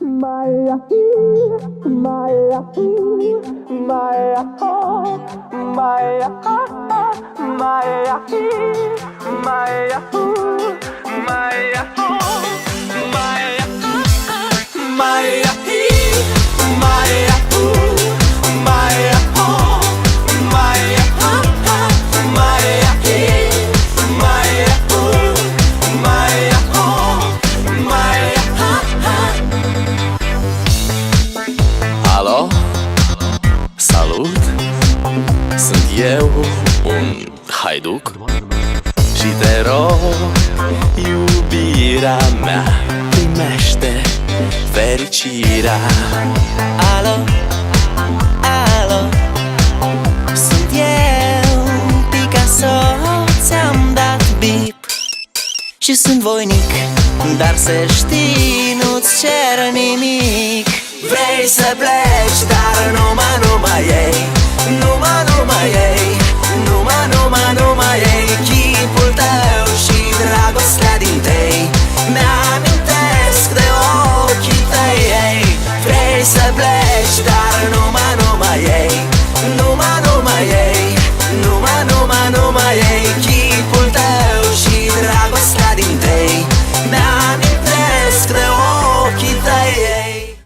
Maya, Maya, Maya, Maya, Maya, Maya, Maya, Maya, Maya, Alo, salut, sunt eu, un haiduc și te rog, iubirea mea, primește fericirea. Alo, alo, sunt eu, Picasso, ți-am dat bip și sunt voinic, dar să știi, nu-ți cer nimic. Vrei să pleci,